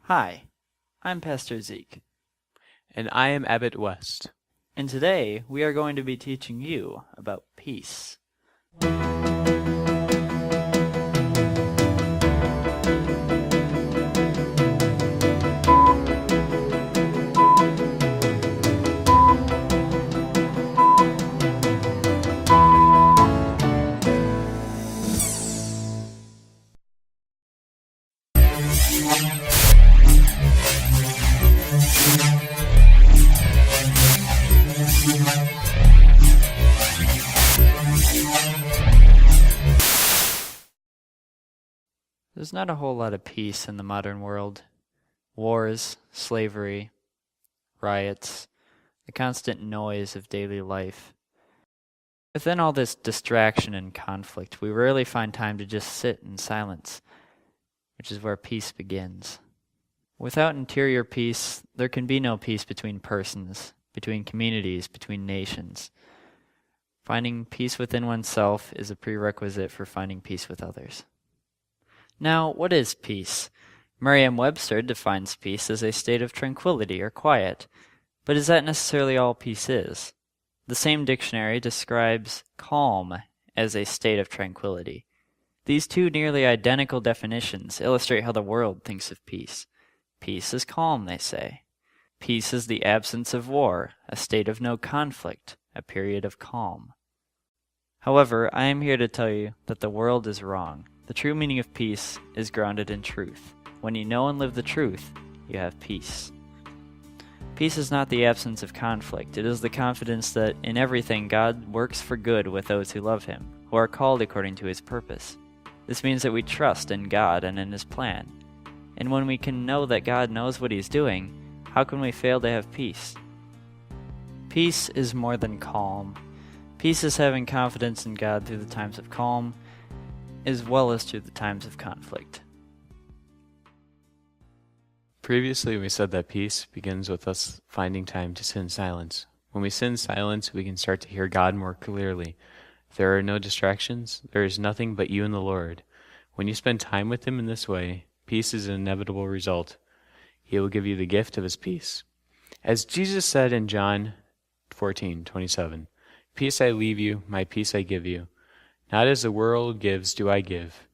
Hi, I'm Pastor Zeke, And I am Abbott West. and today we are going to be teaching you about peace. There's not a whole lot of peace in the modern world. Wars, slavery, riots, the constant noise of daily life. Within all this distraction and conflict, we rarely find time to just sit in silence, which is where peace begins. Without interior peace, there can be no peace between persons, between communities, between nations. Finding peace within oneself is a prerequisite for finding peace with others. Now, what is peace? Merriam-Webster defines peace as a state of tranquility or quiet, but is that necessarily all peace is? The same dictionary describes calm as a state of tranquility. These two nearly identical definitions illustrate how the world thinks of peace. Peace is calm, they say. Peace is the absence of war, a state of no conflict, a period of calm. However, I am here to tell you that the world is wrong. The true meaning of peace is grounded in truth. When you know and live the truth, you have peace. Peace is not the absence of conflict. It is the confidence that in everything God works for good with those who love Him, who are called according to His purpose. This means that we trust in God and in His plan. And when we can know that God knows what He's doing, how can we fail to have peace? Peace is more than calm. Peace is having confidence in God through the times of calm, as well as through the times of conflict. Previously, we said that peace begins with us finding time to sit in silence. When we sit in silence, we can start to hear God more clearly. If there are no distractions, there is nothing but you and the Lord. When you spend time with Him in this way, peace is an inevitable result. He will give you the gift of His peace. As Jesus said in John 14:27, "Peace I leave you, my peace I give you. Not as the world gives do I give.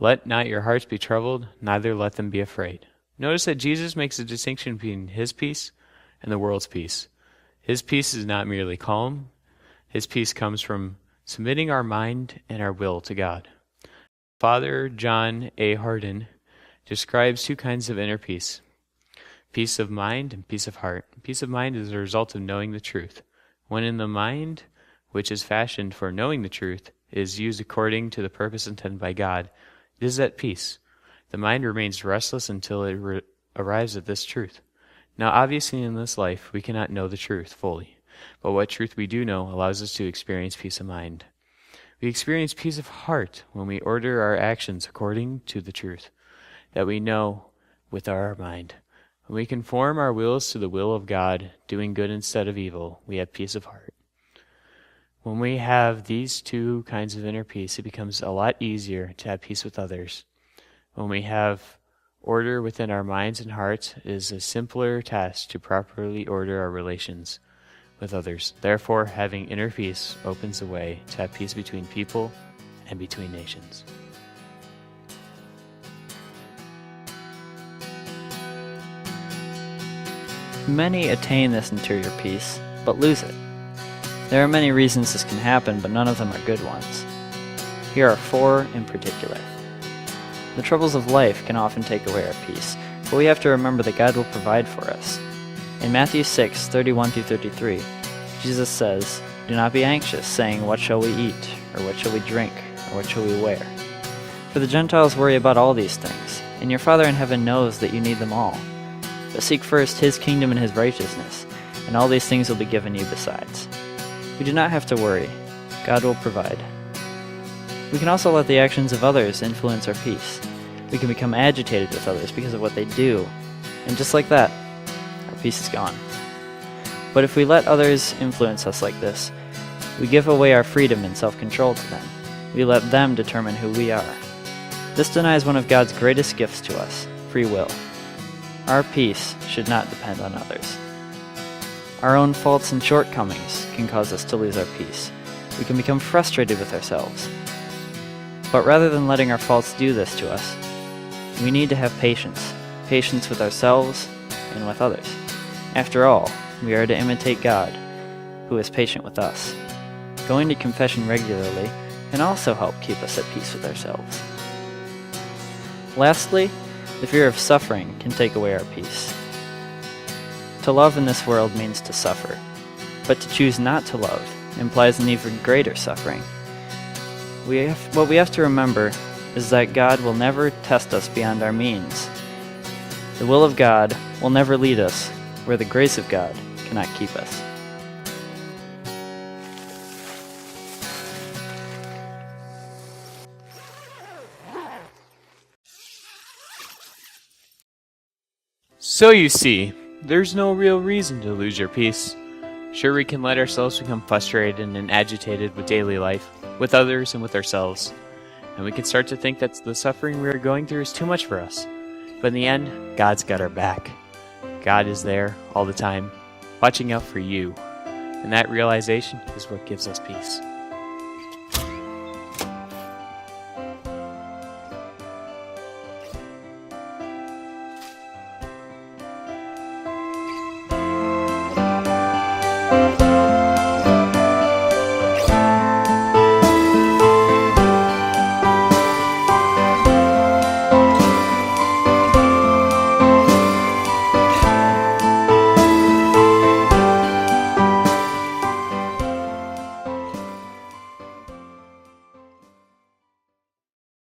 Let not your hearts be troubled, neither let them be afraid." Notice that Jesus makes a distinction between His peace and the world's peace. His peace is not merely calm. His peace comes from submitting our mind and our will to God. Father John A. Hardin describes two kinds of inner peace: peace of mind and peace of heart. Peace of mind is a result of knowing the truth. When in the mind, which is fashioned for knowing the truth, is used according to the purpose intended by God, it is at peace. The mind remains restless until it arrives at this truth. Now, obviously in this life, we cannot know the truth fully, but what truth we do know allows us to experience peace of mind. We experience peace of heart when we order our actions according to the truth that we know with our mind. When we conform our wills to the will of God, doing good instead of evil, we have peace of heart. When we have these two kinds of inner peace, it becomes a lot easier to have peace with others. When we have order within our minds and hearts, it is a simpler task to properly order our relations with others. Therefore, having inner peace opens the way to have peace between people and between nations. Many attain this interior peace, but lose it. There are many reasons this can happen, but none of them are good ones. Here are 4 in particular. The troubles of life can often take away our peace, but we have to remember that God will provide for us. In Matthew 6:31-33, Jesus says, "Do not be anxious, saying, 'What shall we eat?' or 'What shall we drink?' or 'What shall we wear?' For the Gentiles worry about all these things, and your Father in heaven knows that you need them all. But seek first His kingdom and His righteousness, and all these things will be given you besides." We do not have to worry. God will provide. We can also let the actions of others influence our peace. We can become agitated with others because of what they do, and just like that, our peace is gone. But if we let others influence us like this, we give away our freedom and self-control to them. We let them determine who we are. This denies one of God's greatest gifts to us, free will. Our peace should not depend on others. Our own faults and shortcomings can cause us to lose our peace. We can become frustrated with ourselves. But rather than letting our faults do this to us, we need to have patience. Patience with ourselves and with others. After all, we are to imitate God, who is patient with us. Going to confession regularly can also help keep us at peace with ourselves. Lastly, the fear of suffering can take away our peace. To love in this world means to suffer, but to choose not to love implies an even greater suffering. What we have to remember is that God will never test us beyond our means. The will of God will never lead us where the grace of God cannot keep us. So you see, there's no real reason to lose your peace. Sure, we can let ourselves become frustrated and agitated with daily life, with others and with ourselves. And we can start to think that the suffering we are going through is too much for us. But in the end, God's got our back. God is there all the time, watching out for you. And that realization is what gives us peace.